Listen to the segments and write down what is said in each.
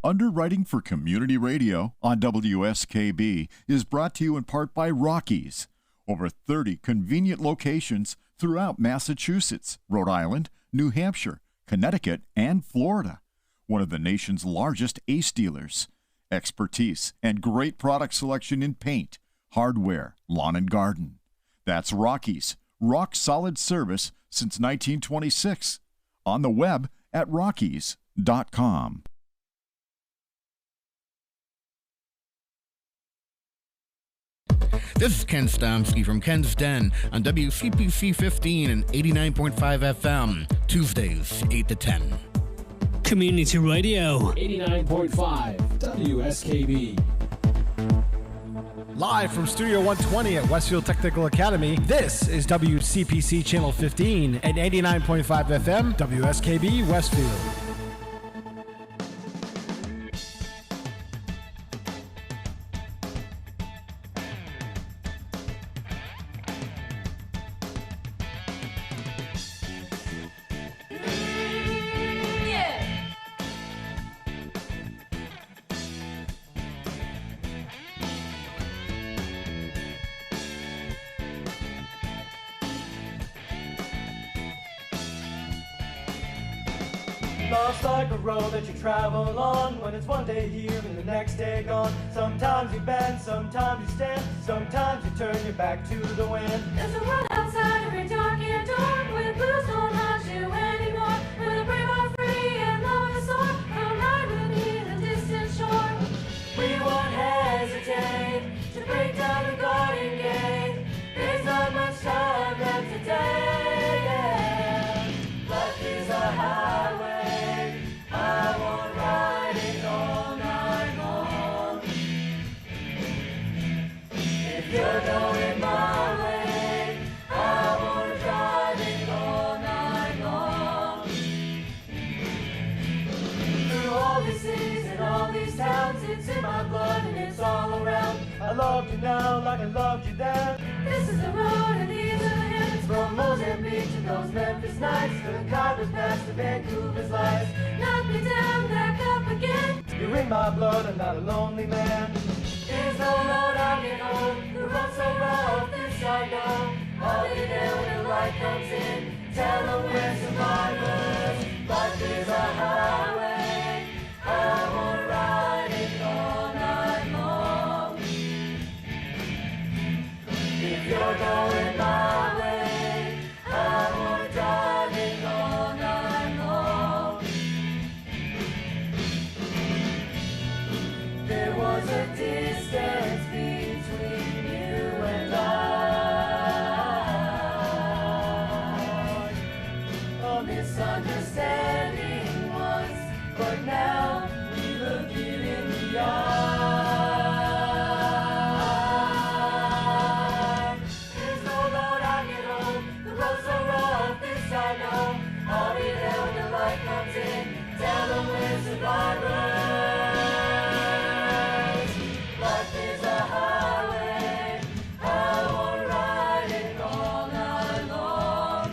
Underwriting for Community Radio on WSKB is brought to you in part by Rockies. Over 30 convenient locations throughout Massachusetts, Rhode Island, New Hampshire, Connecticut, and Florida. One of the nation's largest ACE dealers. Expertise and great product selection in paint, hardware, lawn and garden. That's Rockies. Rock solid service since 1926. On the web at rockies.com. This is Ken Stomsky from Ken's Den on WCPC 15 and 89.5 FM, Tuesdays, 8 to 10. Community Radio. 89.5 WSKB. Live from Studio 120 at Westfield Technical Academy, this is WCPC Channel 15 and 89.5 FM, WSKB Westfield. Love's like a road that you travel on, when it's one day here and the next day gone. Sometimes you bend, sometimes you stand, sometimes you turn your back to the wind. There's a world outside every dark and dark, where blues don't haunt you anymore, where the brave are free and love is soar. Come ride with me to the distant shore. We won't hesitate to break down the garden gate. There's not much time left today. Life is a highway. I won't ride it all night long. If you're going my way, I won't drive it all night long. Through all these cities and all these towns, it's in my blood and it's all around. I loved you now like I loved you then. This is the road and these are the hands. From Mozambique to those Memphis nights, the Cowboys past to Vancouver's lights. Knock me down, back up again. You're in my blood, I'm not a lonely man. There's no road I can hold, the road's so rough, this I know. I'll be there when the light comes in. Tell them we're survivors. Life is a highway. I won't ride it all night long. If you're going my way, I won't drive it all night long. There was a distance between you and I, a misunderstanding once, but now we look it in the eye. There's no road I can hold, the road's so rough, this I know. I'll be there when the light comes in, tell them we're survivors. Life is a highway, I won't ride it all night long.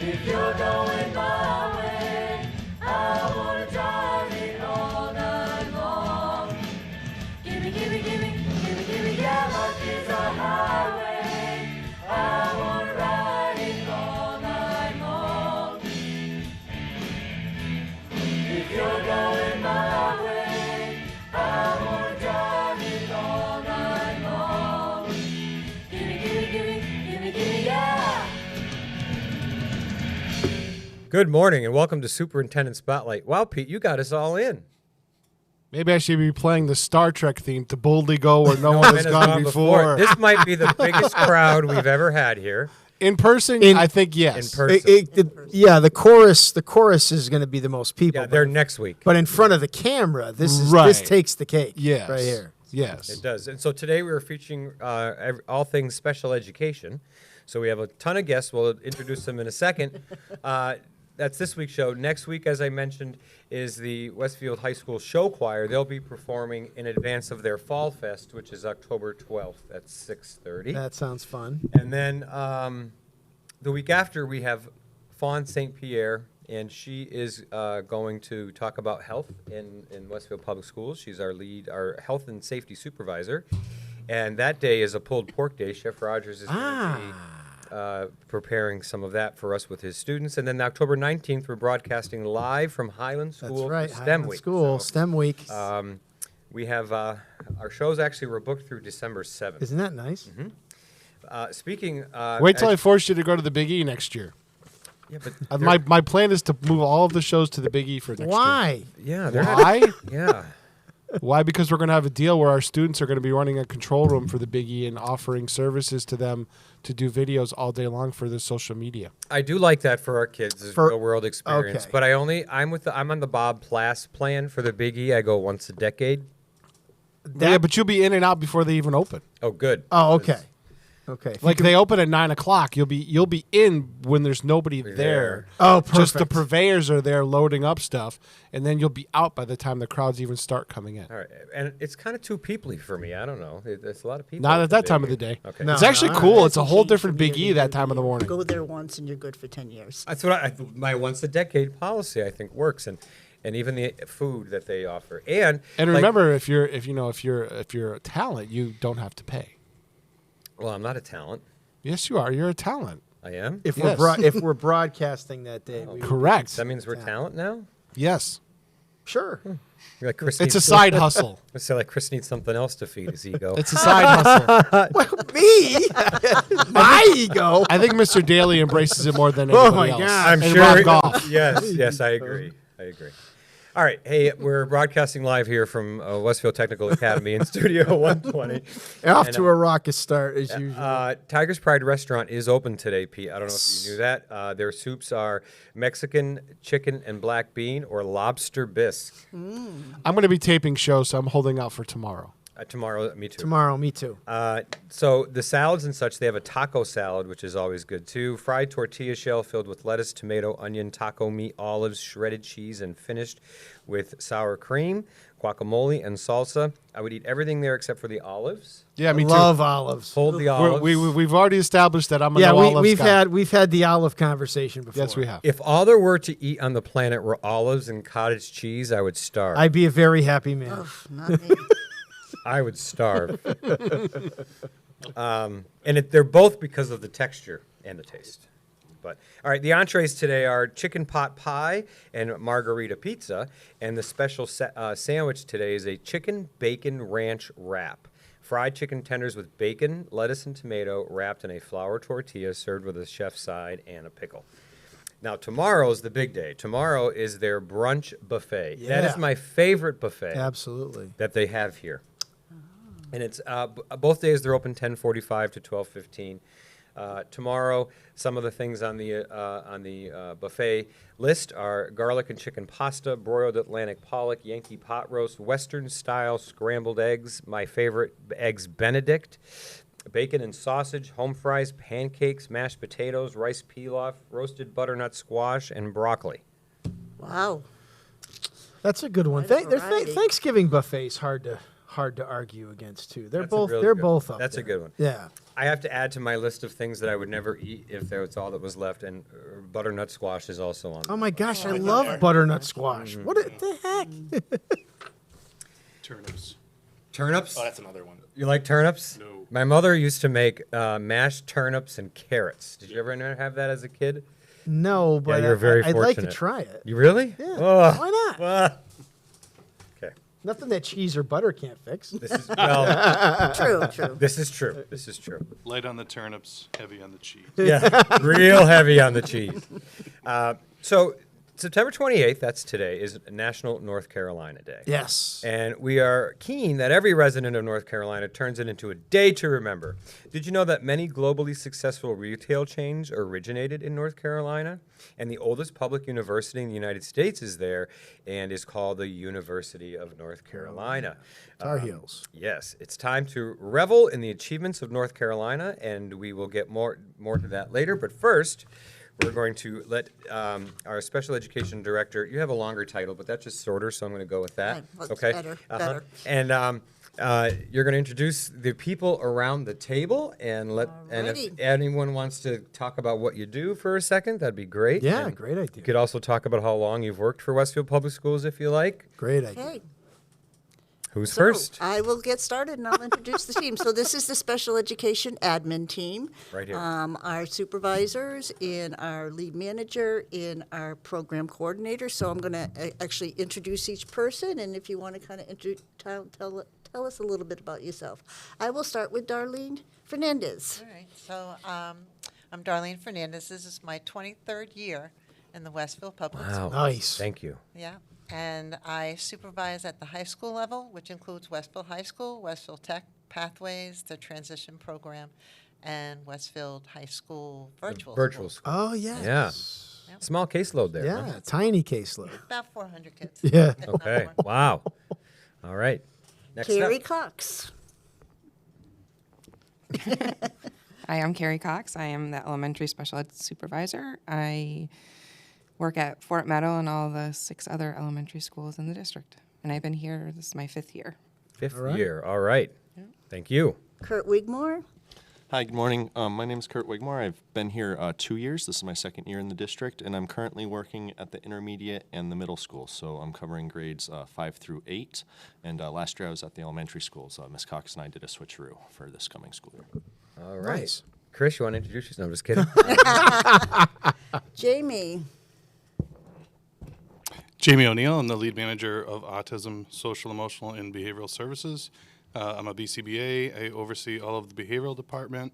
If you're going my way, I wanna drive it all night long. Gimme, gimme, gimme, gimme, gimme, yeah, life is a highway, I wanna ride it all night long. If you're going my way, I wanna drive it all night long. Gimme, gimme, gimme, gimme, gimme, yeah. Good morning and welcome to Superintendent Spotlight. Wow, Pete, you got us all in. Maybe I should be playing the Star Trek theme to boldly go where no one has gone before. This might be the biggest crowd we've ever had here. In person, I think yes. In person. The chorus is going to be the most people. Yeah, they're next week. But in front of the camera, this takes the cake. Yes. Right here. Yes. It does. And so today we're featuring all things special education. So we have a ton of guests. We'll introduce them in a second. That's this week's show. Next week, as I mentioned, is the Westfield High School Show Choir. They'll be performing in advance of their Fall Fest, which is October 12th at 6:30. That sounds fun. And then the week after, we have Fawn St. Pierre and she is going to talk about health in Westfield Public Schools. She's our health and safety supervisor, and that day is a pulled pork day. Chef Rogers is going to be preparing some of that for us with his students. And then October 19th, we're broadcasting live from Highland School That's right. for STEM Highland Week. School, STEM Week. We have our shows actually were booked through December 7th. Isn't that nice? Speaking, Wait till I force you to go to the Big E next year. yeah, but My plan is to move all of the shows to the Big E for next Why? yeah, year. they're Why? yeah. Why? Because we're going to have a deal where our students are going to be running a control room for the Big E and offering services to them to do videos all day long for the social media. I do like that for our kids, is For- real world experience. okay. But I'm on the Bob Plass plan for the Big E. I go once a decade. Yeah, but you'll be in and out before they even open. Oh, good. Oh, okay. Okay. If you Like can- they open at 9 o'clock, you'll be in when there's nobody there. Oh, Just the perfect. purveyors are there loading up stuff, and then you'll be out by the time the crowds even start coming in. All right, and it's kind of too peoply for me. I don't know. There's a lot of people. Not at at the that time Big of the E. day. Okay. No. It's actually no, cool. I- It's a whole different Big E that time of the morning. Go there once and you're good for 10 years. That's what my once a decade policy I think works, and even the food that they offer. And And like- remember, if you're a talent, you don't have to pay. well, I'm not a talent. Yes, you are. You're a talent. I am. if Yes. if we're broadcasting that day, we would- Correct. That means we're talent now. Yes. sure. Like Chris It's needs a side hustle. Let's say like Chris needs something else to feed his ego. It's a side hustle. Well, me, my ego. I think Mr. Daly embraces it more than Oh anybody my else. God. I'm and sure. Rob Goff. Yes, I agree. All right, hey, we're broadcasting live here from Westfield Technical Academy in Studio 120. Off And, to a raucous start as usual. Tiger's Pride Restaurant is open today, Pete. I don't know if you knew that. Their soups are Mexican, chicken, and black bean, or lobster bisque. I'm going to be taping shows, so I'm holding out for tomorrow. Tomorrow, me too. Tomorrow, me too. So the salads and such, they have a taco salad, which is always good too. Fried tortilla shell filled with lettuce, tomato, onion, taco meat, olives, shredded cheese, and finished with sour cream, guacamole, and salsa. I would eat everything there except for the olives. Yeah, me Love too. olives. Hold the olives. We've already established that I'm a Yeah, no olives we've guy. had the olive conversation before. Yes, we have. If all there were to eat on the planet were olives and cottage cheese, I would starve. I'd be a very happy man. Oh, not me. I would starve. They're both because of the texture and the taste. But all right, the entrees today are chicken pot pie and margarita pizza, and the special sandwich today is a chicken bacon ranch wrap. Fried chicken tenders with bacon, lettuce, and tomato wrapped in a flour tortilla, served with a chef's side and a pickle. Now, tomorrow's the big day. Tomorrow is their brunch buffet. That Yeah. is my favorite buffet Absolutely. that they have here. And it's both days they're open 10:45 to 12:15. Tomorrow, some of the things on the buffet list are garlic and chicken pasta, broiled Atlantic pollock, Yankee pot roast, Western style scrambled eggs, my favorite, eggs Benedict, bacon and sausage, home fries, pancakes, mashed potatoes, rice pilaf, roasted butternut squash, and broccoli. Wow. That's a good one. Quite a Their variety. Thanksgiving buffet's hard to argue against too. They're That's a both really they're good- both up That's there. a good one. Yeah. I have to add to my list of things that I would never eat if that was all that was left, and butternut squash is also on. Oh my gosh, I love butternut squash. What the heck? Turnips. Turnips? Oh, that's another one. You like turnips? No. My mother used to make mashed turnips and carrots. Did you ever have that as a kid? No, but you're very I'd like to fortunate. try it. You really? Yeah. Ugh. Why not? Ah. Okay. Nothing that cheese or butter can't fix. This is well. True. This is true. This is true. Light on the turnips, heavy on the cheese. Yeah, real heavy on the cheese. So September 28th, that's today, is National North Carolina Day. Yes. And we are keen that every resident of North Carolina turns it into a day to remember. Did you know that many globally successful retail chains originated in North Carolina? And the oldest public university in the United States is there and is called the University of North Carolina. Tar Heels. Yes, it's time to revel in the achievements of North Carolina, and we will get more to that later. But first, we're going to let our special education director, you have a longer title, but that's just shorter, so I'm going to go with that. Right, well, it's better. And You're going to introduce the people around the table, and if Alrighty. anyone wants to talk about what you do for a second, that'd be great. Yeah, And great idea. You could also talk about how long you've worked for Westfield Public Schools, if you like. Great idea. Okay. Who's So, first? I will get started and I'll introduce the team. So this is the special education admin team. Right here. Our supervisors, and our lead manager, and our program coordinator. So I'm going to actually introduce each person, and if you want to kind of tell us a little bit about yourself. I will start with Darlene Fernandez. All right, so I'm Darlene Fernandez. This is my 23rd year in the Westfield Public Schools. Nice. Thank you. Yeah, and I supervise at the high school level, which includes Westfield High School, Westfield Tech Pathways, the transition program, and Westfield High School virtual Virtual school. school. Oh, yes. Yeah. Small caseload there. Yeah, huh? tiny caseload. About 400 kids. Yeah. if not Okay. more. Wow. All right. Next Carrie up. Cox. Hi, I'm Carrie Cox. I am the elementary special ed supervisor. I work at Fort Meadow and all the 6 other elementary schools in the district. And I've been here, this is my 5th year. Fifth All right. year. All right. Thank you. Kurt Wigmore. Hi, good morning. My name is Kurt Wigmore. I've been here 2 years. This is my 2nd year in the district, and I'm currently working at the intermediate and the middle school. So I'm covering grades 5 through 8. And last year I was at the elementary schools. Ms. Cox and I did a switcheroo for this coming school year. All right. Nice. Chris, you want to introduce yourself? No, I'm just kidding. Jamie. Jamie O'Neill. I'm the lead manager of Autism, Social, Emotional, and Behavioral Services. I'm a BCBA. I oversee all of the behavioral department,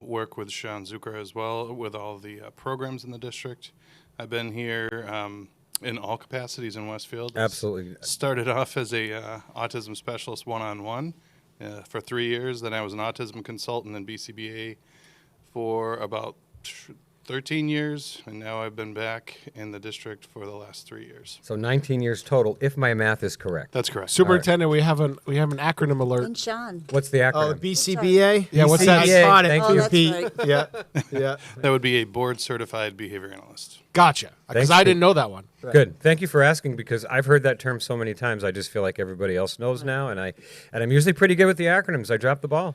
work with Sean Zucker as well with all the programs in the district. I've been here in all capacities in Westfield. Absolutely. Started off as a autism specialist one-on-one for 3 years. Then I was an autism consultant in BCBA for about 13 years, and now I've been back in the district for the last 3 years. So 19 years total, if my math is correct. That's correct. Superintendent, we have an acronym alert. And Sean. What's the Oh, acronym? BCBA? Yeah, what's that? BCBA. I caught it. Thank Oh, you. that's Pete. right. Yeah, yeah. That would be a board-certified behavior analyst. Gotcha. Because Thanks, I Pete. didn't know that one. Good. Thank you for asking, because I've heard that term so many times. I just feel like everybody else knows now, and I'm usually pretty good with the acronyms. I dropped the ball.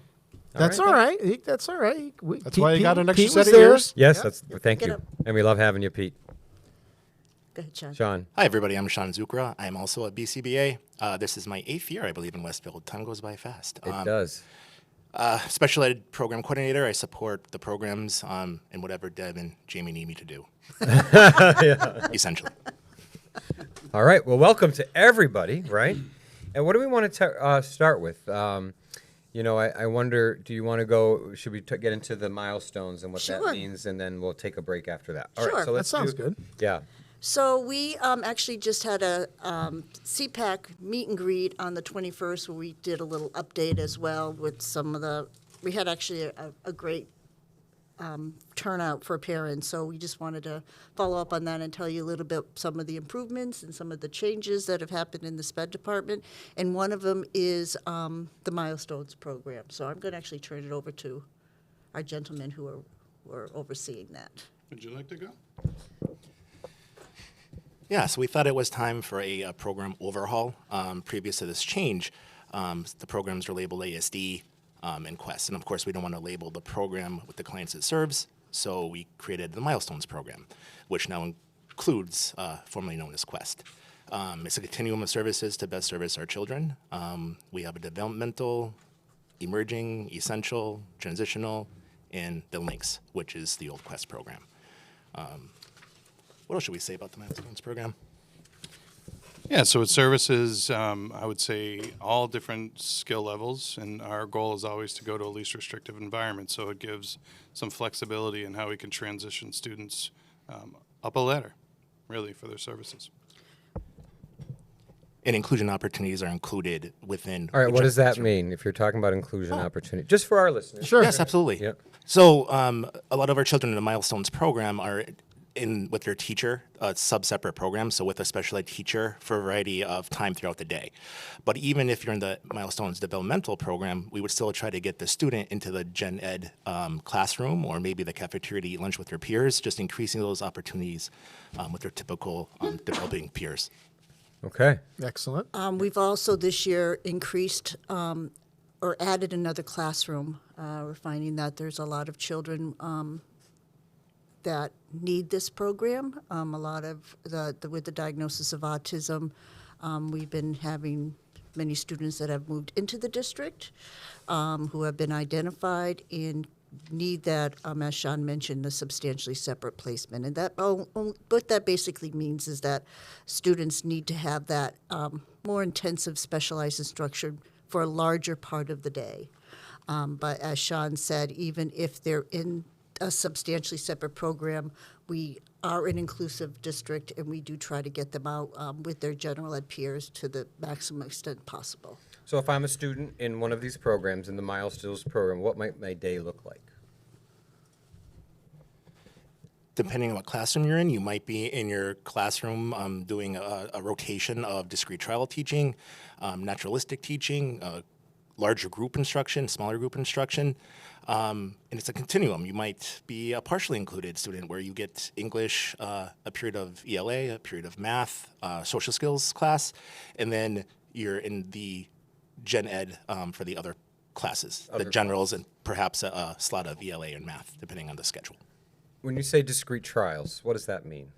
That's all right. That's all right. That's why you got an extra Pete set was of there. ears. Yes, thank Get you. up. And we love having you, Pete. Go ahead, Sean. Sean. Hi, everybody. I'm Sean Zucra. I'm also a BCBA. This is my 8th year, I believe, in Westfield. Time goes by fast. It does. Special ed program coordinator. I support the programs and whatever Deb and Jamie need me to do. Essentially. All right. Well, welcome to everybody, right? And what do we want to start with? I wonder, do you want to go, should we get into the milestones and what Sure. that means, and then we'll take a break after that? All Sure. right, so That let's sounds do- good. Yeah. So we actually just had a CPAC meet and greet on the 21st, where we did a little update as well with some of we had actually a great turnout for parents. So we just wanted to follow up on that and tell you a little bit some of the improvements and some of the changes that have happened in the SPED department. And one of them is the Milestones program. So I'm going to actually turn it over to our gentlemen who are overseeing that. Would you like to go? Yeah, so we thought it was time for a program overhaul. Previous to this change, the programs are labeled ASD and Quest. And of course, we don't want to label the program with the clients it serves, so we created the Milestones program, which now includes formerly known as Quest. It's a continuum of services to best service our children. We have a developmental, emerging, essential, transitional, and the links, which is the old Quest program. What else should we say about the Milestones program? Yeah, so it services, I would say, all different skill levels, and our goal is always to go to a least restrictive environment, so it gives some flexibility in how we can transition students up a ladder, really, for their services. And inclusion opportunities are included within. All right, what does that mean if you're talking about inclusion opportunity? Just for our listeners. Sure. Yes, absolutely. Yep. So a lot of our children in the Milestones program are in with their teacher, sub-separate programs, so with a special ed teacher for a variety of time throughout the day. But even if you're in the Milestones developmental program, we would still try to get the student into the gen ed classroom or maybe the cafeteria to eat lunch with their peers, just increasing those opportunities with their typical developing peers. Okay. Excellent. We've also this year increased or added another classroom. We're finding that there's a lot of children that need this program. A lot of with the diagnosis of autism, we've been having many students that have moved into the district who have been identified in need that, as Sean mentioned, a substantially separate placement. And that what that basically means is that students need to have that more intensive specialized instruction for a larger part of the day. But as Sean said, even if they're in a substantially separate program, we are an inclusive district, and we do try to get them out with their general ed peers to the maximum extent possible. So if I'm a student in one of these programs, in the Milestones program, what might my day look like? Depending on what classroom you're in, you might be in your classroom doing a rotation of discrete trial teaching, naturalistic teaching, larger group instruction, smaller group instruction. And it's a continuum. You might be a partially included student where you get English, a period of ELA, a period of math, social skills class, and then you're in the gen ed for the other classes, the generals, and perhaps a slot of ELA and math, depending on the schedule. When you say discrete trials, what does that mean?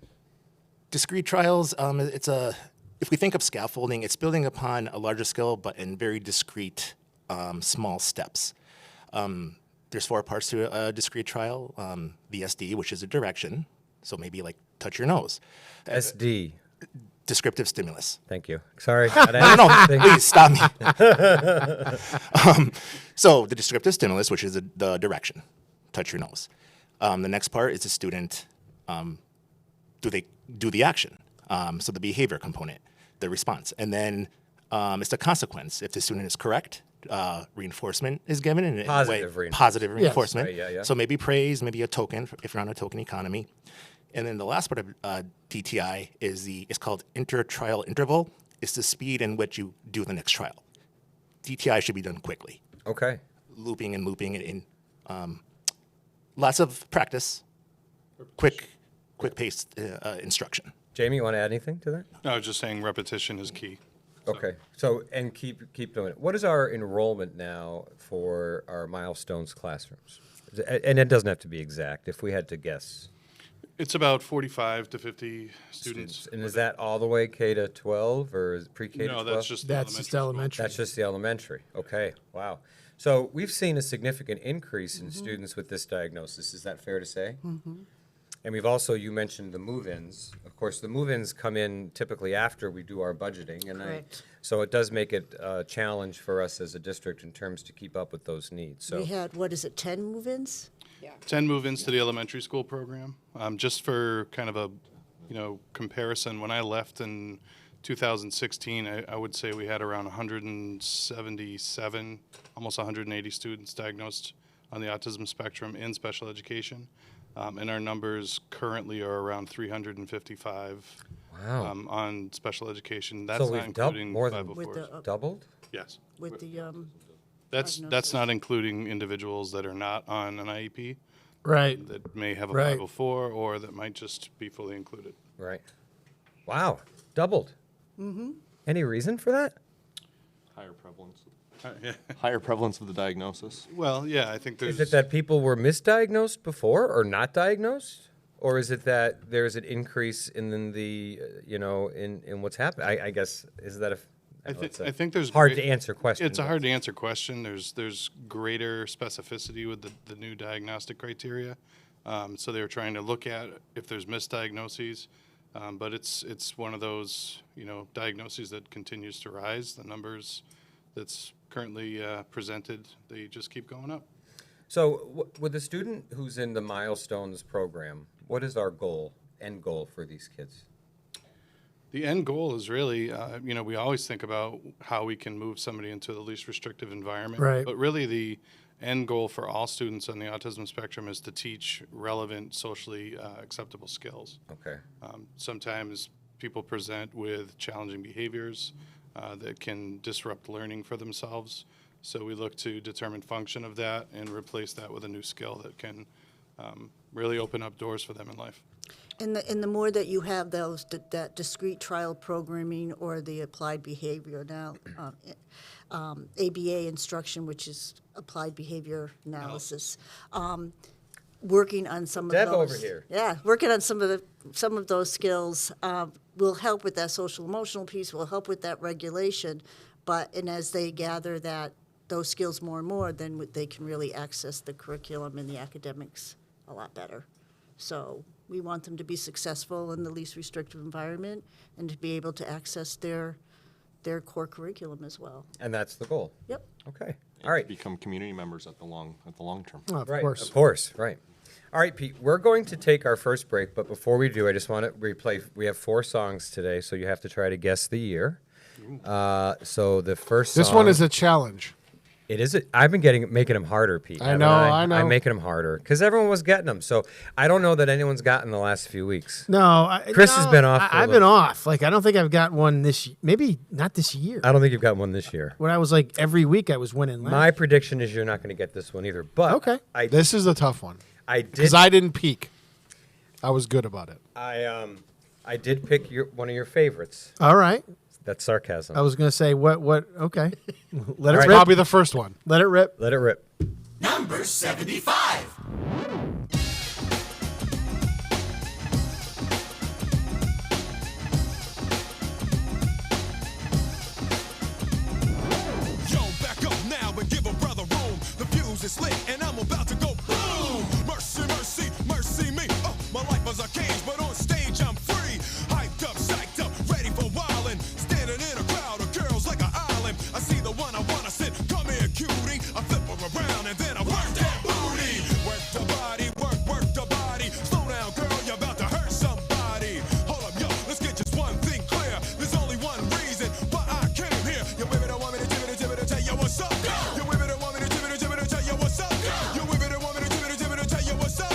Discrete trials, if we think of scaffolding, it's building upon a larger skill, but in very discrete, small steps. There's 4 parts to a discrete trial. The SD, which is a direction, so maybe like touch your nose. SD. Descriptive stimulus. Thank you. Sorry. No, please stop me. So the descriptive stimulus, which is the direction, touch your nose. The next part is the student, do they do the action? So the behavior component, the response. And then it's the consequence. If the student is correct, reinforcement is given. In Positive reinforcement. Positive reinforcement. Yes. Right, yeah. So maybe praise, maybe a token if you're on a token economy. And then the last part of DTI is called inter-trial interval. It's the speed in which you do the next trial. DTI should be done quickly. Okay. Looping and looping it in. Lots of practice, quick-paced instruction. Jamie, you want to add anything to that? No, I was just saying repetition is key. Okay. So, and keep doing it. What is our enrollment now for our Milestones classrooms? And it doesn't have to be exact. If we had to guess. It's about 45 to 50 students. And is that all the way K to 12 or is it pre-K to 12? No, that's just the elementary. That's just the elementary. Okay. Wow. So we've seen a significant increase in students with this diagnosis. Is that fair to say? Mm-hmm. And we've also, you mentioned the move-ins. Of course, the move-ins come in typically after we do our budgeting. And Correct. so it does make it a challenge for us as a district in terms to keep up with those needs. So We had, 10 move-ins? 10 move-ins to the elementary school program. Just for kind of a, comparison, when I left in 2016, I would say we had around 177, almost 180 students diagnosed on the autism spectrum in special education. And our numbers currently are around 355 on special education. That's so not including more than 504s. Doubled? Yes. With the That's not including individuals that are not on an IEP. Right. That may have a Right. 504 or that might just be fully included. Right. Wow. Doubled. Mm-hmm. Any reason for that? Higher prevalence. Yeah. Higher prevalence of the diagnosis. Well, yeah, I think there's. Is it that people were misdiagnosed before or not diagnosed? Or is it that there's an increase in the, in what's happening? I guess, is that I think there's hard to answer question. It's a hard to answer question. There's greater specificity with the new diagnostic criteria. So they're trying to look at if there's misdiagnoses, but it's one of those diagnoses that continues to rise. The numbers that's currently presented, they just keep going up. So with a student who's in the Milestones program, what is our end goal for these kids? The end goal is really, we always think about how we can move somebody into the least restrictive environment. Right. But really the end goal for all students on the autism spectrum is to teach relevant, socially acceptable skills. Okay. Sometimes people present with challenging behaviors that can disrupt learning for themselves. So we look to determine function of that and replace that with a new skill that can really open up doors for them in life. And the more that you have that discrete trial programming or the applied behavior now, ABA instruction, which is applied behavior analysis, working on some Deb of those. over here. Yeah, working on some of those skills will help with that social emotional piece. Will help with that regulation, and as they gather those skills more and more, then they can really access the curriculum and the academics a lot better. So we want them to be successful in the least restrictive environment and to be able to access their core curriculum as well. And that's the goal. Yep. Okay. All right. Become community members at the long term. Oh, of Right, course. Of course, right. All right, Pete, we're going to take our first break, but before we do, I just want to replay. We have 4 songs today, so you have to try to guess the year. So the first song. This one is a challenge. It is. I've been making them harder, Pete. I know. I'm making them harder because everyone was getting them. So I don't know that anyone's gotten the last few weeks. No, Chris has been off. I've been off. Like I don't think I've got one this. Maybe not this year. I don't think you've got one this year. When I was like every week, I was winning. My prediction is you're not going to get this one either. But okay, this is a tough one. I did because I didn't peak. I was good about it. I did pick one of your favorites. All right. That's sarcasm. I was going to say what? Okay, let it It's rip. probably the first one. Let it rip. Let it rip. Number 75. Yo, back up now and give a brother room. The fuse is lit and I'm about to go boom. Mercy, mercy, mercy me. My life was a cage, but on stage I'm free. Hyped up, psyched up, ready for wildin'. Standing in a crowd of girls like an island. I see the one I wanna sit. Come here, cutie. I flip her around and then I work that booty. Work the body, work the body. Slow down, girl, you're about to hurt somebody. Hold up, yo, let's get just one thing clear. There's only one reason why I came here. You women don't want me to tell you what's up. You women don't want me to tell you what's up. You women don't want me to tell you what's up.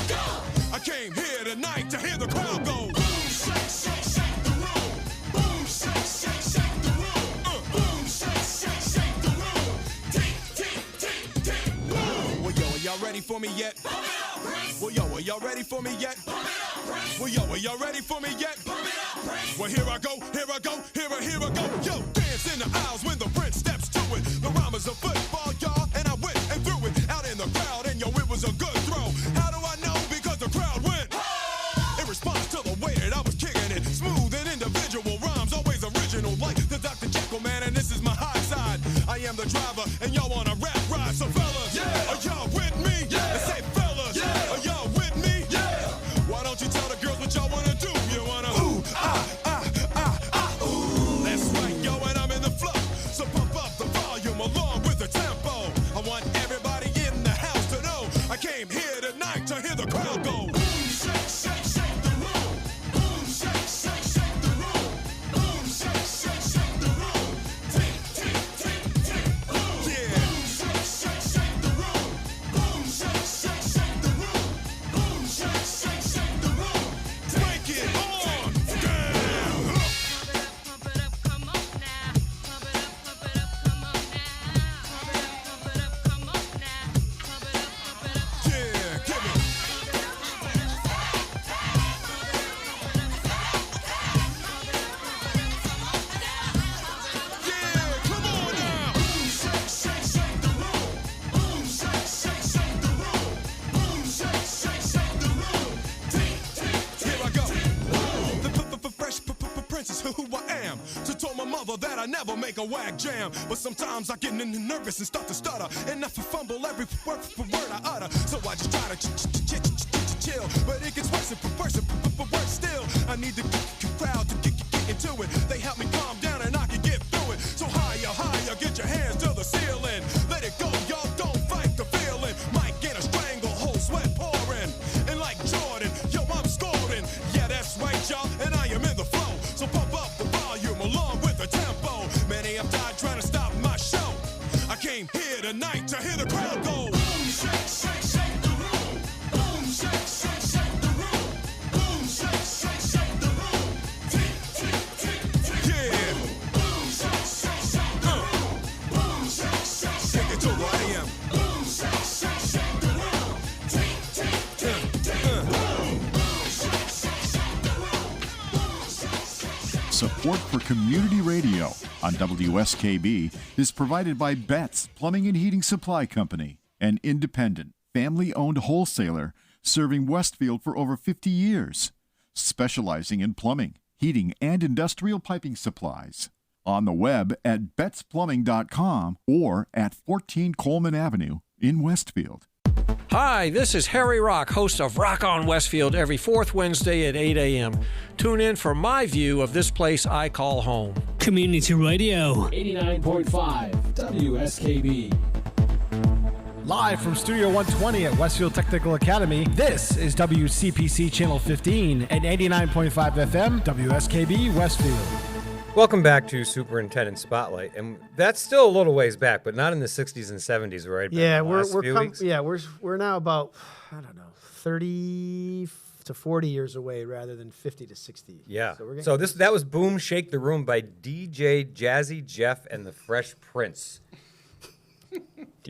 I came here tonight to hear the crowd go. Boom, shake, shake, shake the room. Boom, shake, shake, shake the room. Boom, shake, shake, shake the room. Tick, tick, tick, tick, boom. Well, yo, are y'all ready for me yet? Well, yo, are y'all ready for me yet? Well, yo, are y'all ready for me yet? Well, here I go, here I go, here I go. Yo, dance in the aisles when the prince steps to it. The rhyme is a football, y'all, and I went and threw it out in the crowd, and yo, it was a good throw. How do I know? Because the crowd went. In response to the way that I was kicking it, smooth and individual rhymes, always original, like the Dr. Jekyll man, and this is my high side. I am the driver, and y'all on a rap ride, so fellas, are y'all with me? And say fellas, are y'all with me? Why don't you tell the girls what y'all wanna do? You wanna ooh, ooh. That's right, yo, and I'm in the flow, so pump up the volume along with the tempo. I want everybody in the house to know I came here tonight to hear the crowd go. Boom, shake, shake, shake the room. Boom, shake, shake, shake the room. Boom, shake, shake, shake the room. Tick, tick, tick, tick, boom. Yeah. Boom, shake, shake, shake the room. Boom, shake, shake, shake the room. Boom, shake, shake, shake the room. Break it on down. Yeah, give it. Yeah, come on now. Boom, shake, shake, shake the room. Boom, shake, shake, shake the room. Boom, shake, shake, shake the room. Tick, tick, tick. Here I go. The fresh prince is who I am. To told my mother that I never make a whack jam. But sometimes I get nervous and start to stutter. And I fumble every word I utter. So I just try to chill. But it gets worse and worse still. I need the crowd to get into it. They help me calm down and I can get through it. So higher, higher, get your hands to the ceiling. Let it go, y'all, don't fight the feeling. Might get a stranglehold, sweat pouring. And like Jordan, yo, I'm scoring. Yeah, that's right, y'all, and I am in the flow. So pump up the volume along with the tempo. Many have died trying to stop my show. I came here tonight to hear the crowd go. Boom, shake, shake, shake the room. Boom, shake, shake, shake the room. Boom, shake, shake, shake the room. Tick, tick, tick, tick. Yeah. Boom, shake, shake, shake the room. Boom, shake, shake, shake. Take it to where I am. Boom, shake, shake, shake the room. Tick, tick, tick, tick. Boom, shake, shake, shake Support for community radio on WSKB is provided by Betts Plumbing and Heating Supply Company, an independent, family-owned wholesaler serving Westfield for over 50 years, specializing in plumbing, heating, and industrial piping supplies. On the web at bettsplumbing.com or at 14 Coleman Avenue in Westfield. Hi, this is Harry Rock, host of Rock on Westfield every fourth Wednesday at 8 a.m. Tune in for my view of this place I call home. Community Radio. 89.5 WSKB. Live from Studio 120 at Westfield Technical Academy, this is WCPC Channel 15 and 89.5 FM, WSKB Westfield. Welcome back to Superintendent Spotlight, and that's still a little ways back, but not in the 60s and 70s, right? Yeah, we're now about, I don't know, 30 to 40 years away rather than 50 to 60. Yeah. So That was Boom Shake the Room by DJ Jazzy Jeff and the Fresh Prince. Do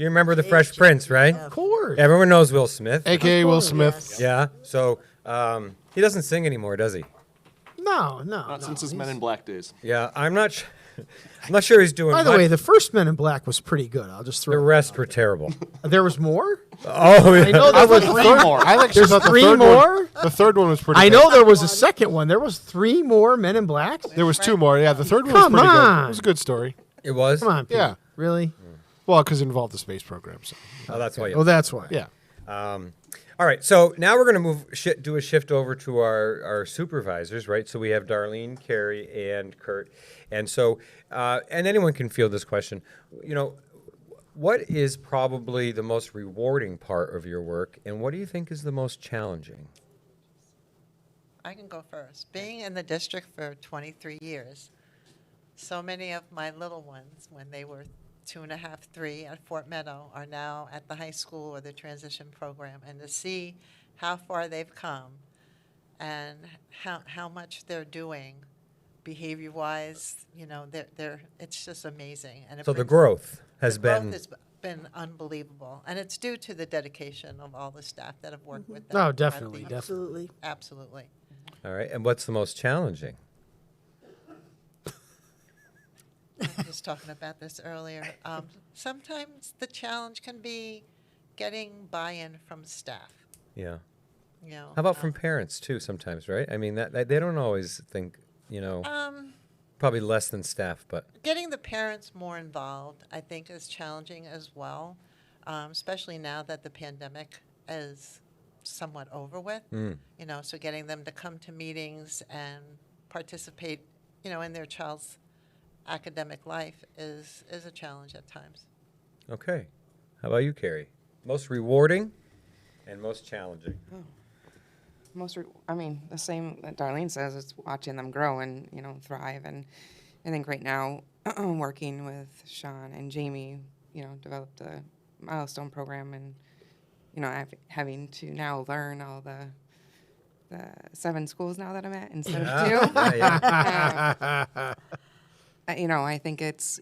you remember the Fresh Prince, right? Of course. Everyone knows Will Smith. A.K.A. Will Smith. Yeah. So he doesn't sing anymore, does he? No. Not since his Men in Black days. Yeah, I'm not sure he's doing. By the way, the first Men in Black was pretty good. I'll just throw. The rest were terrible. There was more. Oh, I know there was three more. I actually There's thought the three third more. one. The third one was pretty. I good. know there was a second one. There was 3 more Men in Blacks. There was 2 more. Yeah, the third one was Come pretty good. on. It was a good story. It was. Come on, Pete. Yeah. Really? Well, because it involved the space program. So. Oh, that's why. Oh, that's why. Yeah. All right, so now we're going to do a shift over to our supervisors, right? So we have Darlene, Carrie, and Kurt. And so, and anyone can field this question. You know, what is probably the most rewarding part of your work, and what do you think is the most challenging? I can go first. Being in the district for 23 years, so many of my little ones, when they were 2.5, 3 at Fort Meadow, are now at the high school or the transition program, and to see how far they've come and how much they're doing behavior-wise, you know, it's just amazing. And So the growth has been unbelievable, and it's due to the dedication of all the staff that have worked with them. Oh, definitely, Absolutely. All right, and what's the most challenging? I was talking about this earlier. Sometimes the challenge can be getting buy-in from staff. Yeah. You know, How about from parents too? Sometimes, right? I mean, that they don't always think, you know, probably less than staff, but getting the parents more involved, I think, is challenging as well, especially now that the pandemic is somewhat over with. You know, so getting them to come to meetings and participate, you know, in their child's academic life is a challenge at times. Okay. How about you, Carrie? Most rewarding and most challenging. I mean, the same that Darlene says. It's watching them grow and, you know, thrive. And I think right now, working with Sean and Jamie, you know, developed the milestone program, and, you know, having to now learn all the 7 schools now that I'm at instead of 2. Yeah. You know, I think that's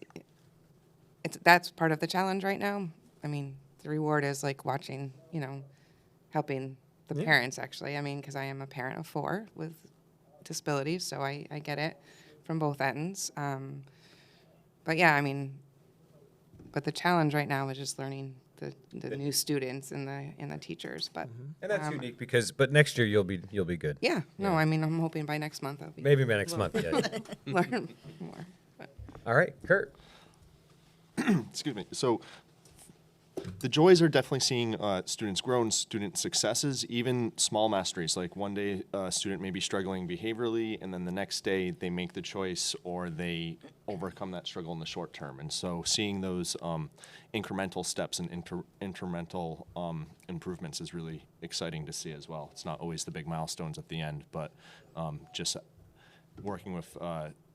part of the challenge right now. I mean, the reward is like watching, you know, helping the parents actually. I mean, because I am a parent of 4 with disabilities, so I get it from both ends. But yeah, I mean, but the challenge right now is just learning the new students and the teachers. But and that's unique but next year you'll be good. Yeah. No, I mean, I'm hoping by next month I'll be maybe by next month. Yeah. learn more. All right, Kurt. Excuse me. So the joys are definitely seeing students grow and student successes, even small masteries. Like one day a student may be struggling behaviorally, and then the next day they make the choice or they overcome that struggle in the short term. And so seeing those incremental steps and incremental improvements is really exciting to see as well. It's not always the big milestones at the end, but just working with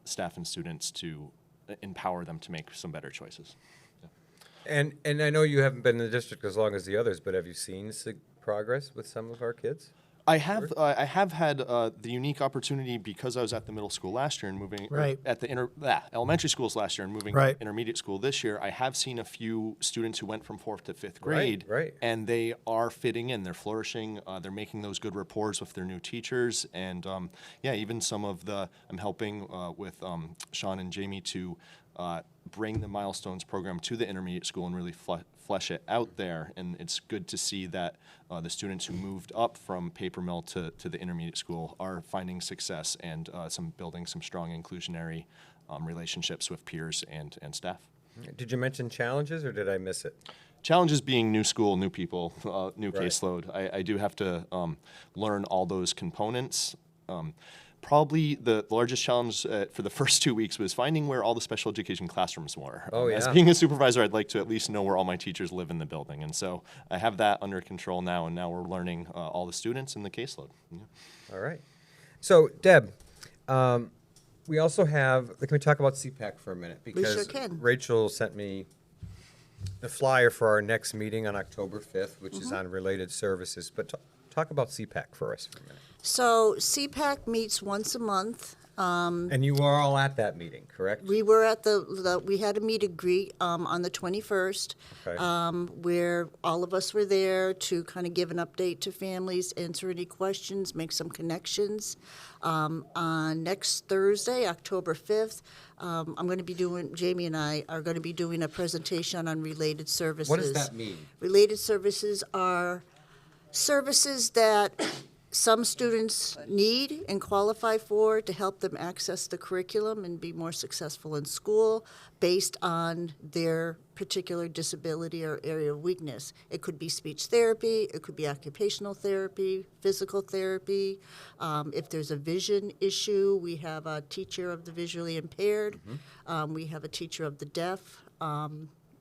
staff and students to empower them to make some better choices. And I know you haven't been in the district as long as the others, but have you seen progress with some of our kids? I have had the unique opportunity because I was at the middle school last year and moving Right. at the elementary schools last year and moving Right. to intermediate school this year. I have seen a few students who went from 4th to 5th grade, Right. and they are fitting in. They're flourishing. They're making those good rapport with their new teachers, and even some of I'm helping with Sean and Jamie to bring the Milestones program to the intermediate school and really flesh it out there. And it's good to see that the students who moved up from paper mill to the intermediate school are finding success and building some strong inclusionary relationships with peers and staff. Did you mention challenges, or did I miss it? Challenges being new school, new people, new Right. caseload. I do have to learn all those components. Probably the largest challenge for the first 2 weeks was finding where all the special education classrooms were. Oh, As yeah. being a supervisor, I'd like to at least know where all my teachers live in the building. And so I have that under control now, and now we're learning all the students and the caseload. Yeah. All right. So, Deb, we also have, can we talk about CPAC for a minute? We Because sure can. Rachel sent me the flyer for our next meeting on October 5th, which is Mhm. on related services. But talk about CPAC for us for a minute. So CPAC meets once a month. And you were all at that meeting, correct? We were at we had a meet and greet on the 21st, Okay. where all of us were there to kind of give an update to families, answer any questions, make some connections. On next Thursday, October 5th, Jamie and I are going to be doing a presentation on related services. What does that mean? Related services are services that some students need and qualify for to help them access the curriculum and be more successful in school based on their particular disability or area of weakness. It could be speech therapy, it could be occupational therapy, physical therapy. If there's a vision issue, we have a teacher of the visually impaired. We have a teacher of the deaf.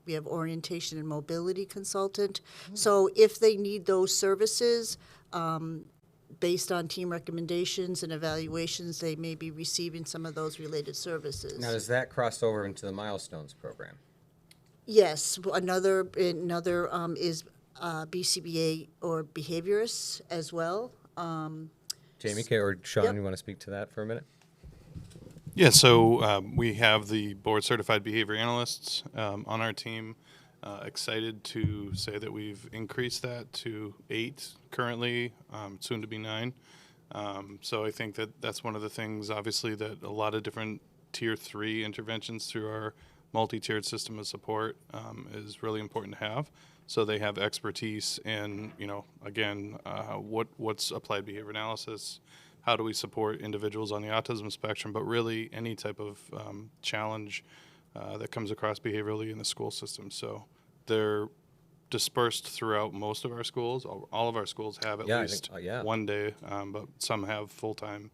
We have orientation and mobility consultant. So if they need those services, based on team recommendations and evaluations, they may be receiving some of those related services. Now, does that cross over into the Milestones program? Yes, another is BCBA or behaviorists as well. Jamie, or Sean, Yep. you want to speak to that for a minute? Yeah, so we have the board certified behavior analysts on our team. Excited to say that we've increased that to 8 currently, soon to be 9. So I think that that's one of the things, obviously, that a lot of different tier 3 interventions through our multi-tiered system of support is really important to have. So they have expertise in, again, what's applied behavior analysis, how do we support individuals on the autism spectrum, but really any type of challenge that comes across behaviorally in the school system. So they're dispersed throughout most of our schools. All of our schools have at least one day, but some have full-time.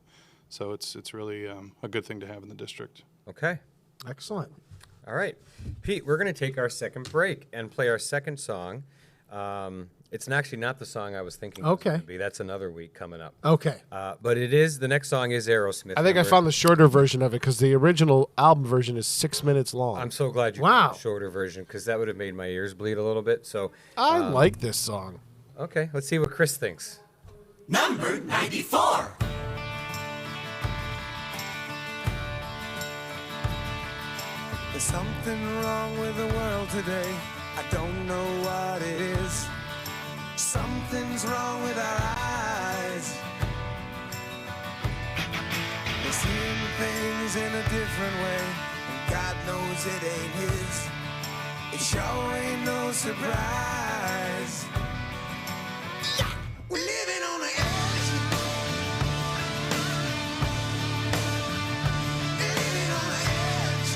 So it's really a good thing to have in the district. Okay. Excellent. All right. Pete, we're going to take our second break and play our second song. It's actually not the song I was thinking it was Okay. going to be. That's another week coming up. Okay. But the next song is Aerosmith. I think I found the shorter version of it because the original album version is 6 minutes long. I'm so glad you found the shorter version because that would have made my ears bleed a little bit. So I like this song. Okay, let's see what Chris thinks. Number 94. There's something wrong with the world today. I don't know what it is. Something's wrong with our eyes. We're seeing things in a different way, and God knows it ain't His. It sure ain't no surprise. We're living on the edge. Living on the edge.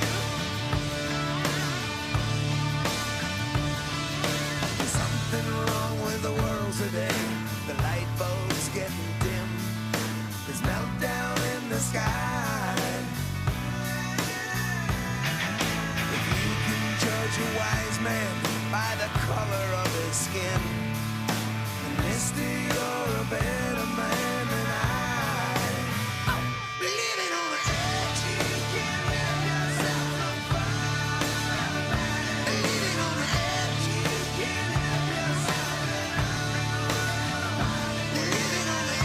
There's something wrong with the world today. The light bulb's getting dim. There's meltdown in the sky. If you can judge a wise man by the color of his skin, then mister, you're a better man than I. Living on the edge, you can't let yourself on fire. Living on the edge, you can't help yourself. Living on the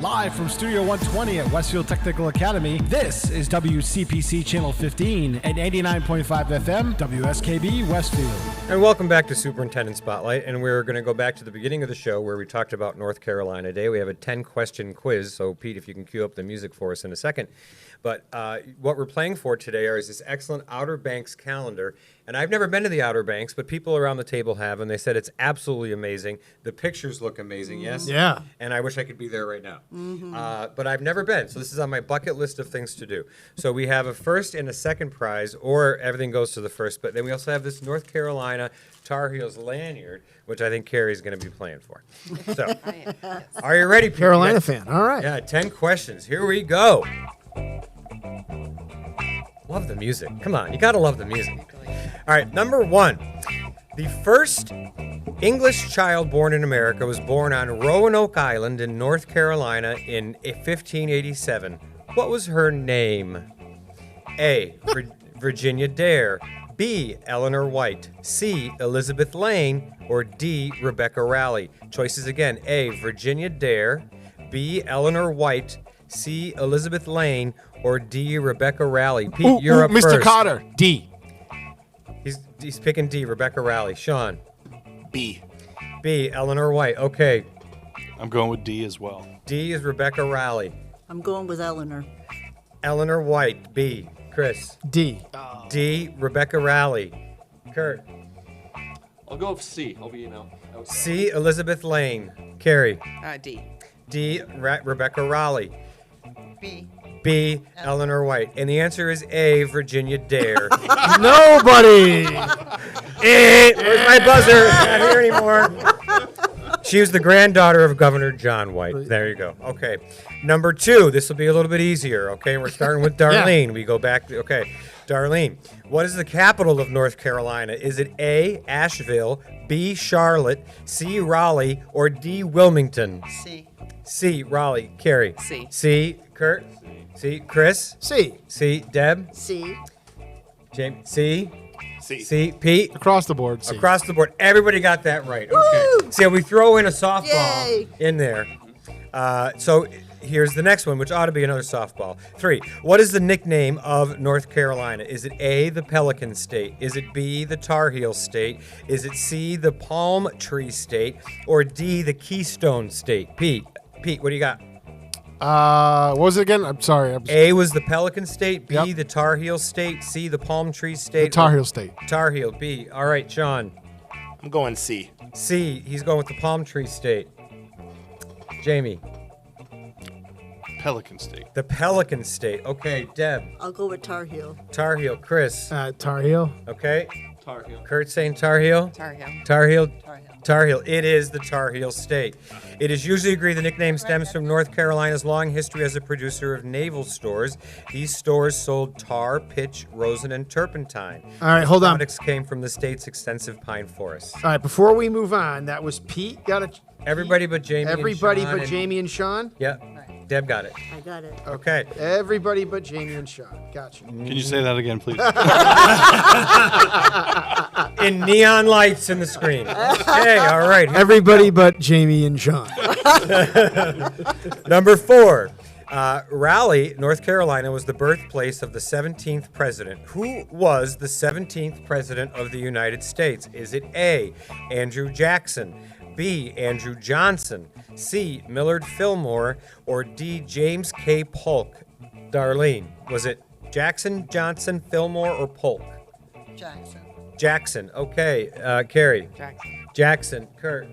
Live from Studio 120 at Westfield Technical Academy, this is WCPC Channel 15 and 89.5 FM, WSKB Westfield. And welcome back to Superintendent Spotlight. And we're going to go back to the beginning of the show where we talked about North Carolina Day. We have a 10-question quiz. So, Pete, if you can cue up the music for us in a second. But what we're playing for today is this excellent Outer Banks calendar. And I've never been to the Outer Banks, but people around the table have, and they said it's absolutely amazing. The pictures look amazing, yes? Yeah. And I wish I could be there right now. But I've never been, so this is on my bucket list of things to do. So we have a first and a second prize, or everything goes to the first. But then we also have this North Carolina Tar Heels lanyard, which I think Carrie's going to be playing for. So, are you ready, Pete? Carolina fan. All right. Yeah, 10 questions. Here we go. Love the music. Come on, you gotta love the music. All right, number 1. The first English child born in America was born on Roanoke Island in North Carolina in 1587. What was her name? A. Virginia Dare. B. Eleanor White. C. Elizabeth Lane. Or D. Rebecca Raleigh. Choices again. A. Virginia Dare. B. Eleanor White. C. Elizabeth Lane. Or D. Rebecca Raleigh. Pete, you're up Mr. first. Cotter, D. He's picking D. Rebecca Raleigh. Sean. B. B. Eleanor White. Okay. I'm going with D as well. D is Rebecca Raleigh. I'm going with Eleanor. Eleanor White. B. Chris. D. D. Rebecca Raleigh. Kurt. I'll go with C. I'll be, C. Elizabeth Lane. Carrie. D. D. Rebecca Raleigh. B. B. Eleanor White. And the answer is A. Virginia Dare. Nobody. Where's my buzzer? Not here anymore. She was the granddaughter of Governor John White. There you go. Okay. Number 2. This will be a little bit easier. Okay. We're starting with Darlene. We go back. Okay. Darlene. What is the capital of North Carolina? Is it A. Asheville, B. Charlotte, C. Raleigh, or D. Wilmington? C. C. Raleigh. Carrie. C. C. Kurt. C. Chris. C. C. Deb. C. James. C. C. C. Pete. Across the board, C. Across the board. Everybody got that right. Okay. See, we throw in a softball Yay. in there. So here's the next one, which ought to be another softball. 3. What is the nickname of North Carolina? Is it A, the Pelican State? Is it B, the Tar Heel State? Is it C, the Palm Tree State? Or D, the Keystone State? Pete, what do you got? What was it again? I'm sorry. A was the Pelican State, B, Yep. the Tar Heel State, C, the Palm Tree State. The Tar Heel State. Tar Heel, B. All right, Sean. I'm going C. C, he's going with the Palm Tree State. Jamie. Pelican State. The Pelican State. Okay, Deb. I'll go with Tar Heel. Tar Heel. Chris. Tar Heel. Okay. Tar Heel. Kurt saying Tar Heel. Tar Heel. Tar Heel. Tar Heel. Tar Heel. It is the Tar Heel State. It is usually agreed the nickname stems from North Carolina's long history as a producer of naval stores. These stores sold tar, pitch, rosin, and turpentine. All right, hold on. Products came from the state's extensive pine forests. All right, before we move on, that was Pete. Got it. Everybody but Jamie. Everybody and Sean but Jamie and Sean. Yep. Deb got it. I got it. Okay. Everybody but Jamie and Sean. Gotcha. Can you say that again, please? In neon lights in the screen. Okay, all right. Everybody but Jamie and Sean. Number 4. Raleigh, North Carolina, was the birthplace of the 17th president. Who was the 17th president of the United States? Is it A, Andrew Jackson, B, Andrew Johnson, C, Millard Fillmore, or D, James K. Polk? Darlene, was it Jackson, Johnson, Fillmore, or Polk? Jackson. Jackson. Okay. Carrie. Jackson. Jackson. Kurt.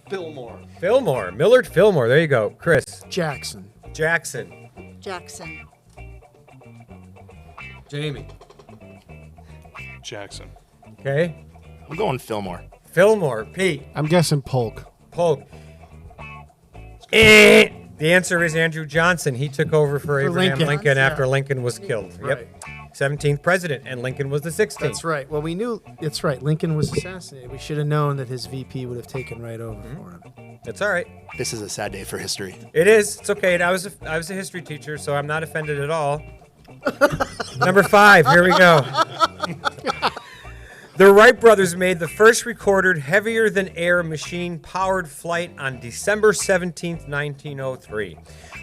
Fillmore. Fillmore. Millard Fillmore. There you go. Chris. Jackson. Jackson. Jackson. Jamie. Jackson. Okay. I'm going Fillmore. Fillmore. Pete. I'm guessing Polk. Polk. The answer is Andrew Johnson. He took over for Abraham Lincoln after Lincoln was killed. Yep. 17th president, and Lincoln was the 16th. That's right. Well, we knew. It's right. Lincoln was assassinated. We should have known that his VP would have taken right over for him. That's all right. This is a sad day for history. It is. It's okay. I was a history teacher, so I'm not offended at all. Number 5. Here we go. The Wright brothers made the first recorded heavier-than-air machine-powered flight on December 17th, 1903.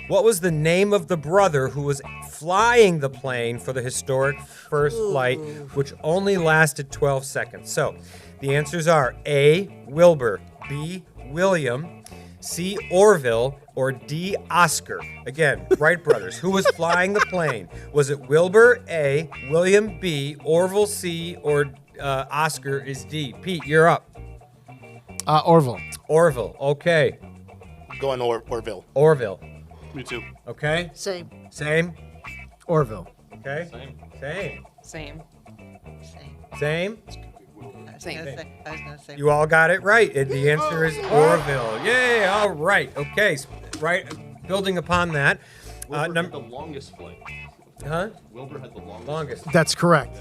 What was the name of the brother who was flying the plane for the historic first flight, which only lasted 12 seconds? So, the answers are A. Wilbur, B. William, C. Orville, or D. Oscar. Again, Wright brothers. Who was flying the plane? Was it Wilbur, A, William, B, Orville, C, or Oscar is D? Pete, you're up. Orville. Orville, okay. Going Orville. Orville. Me too. Okay. Same. Same. Orville. Okay. Same. Same. Same. Same. I was going to say. You all got it right. And the answer is Orville. Yay! All right. Okay. Right. Building upon that. Wilbur had the longest flight. Huh? Wilbur had the longest. That's correct.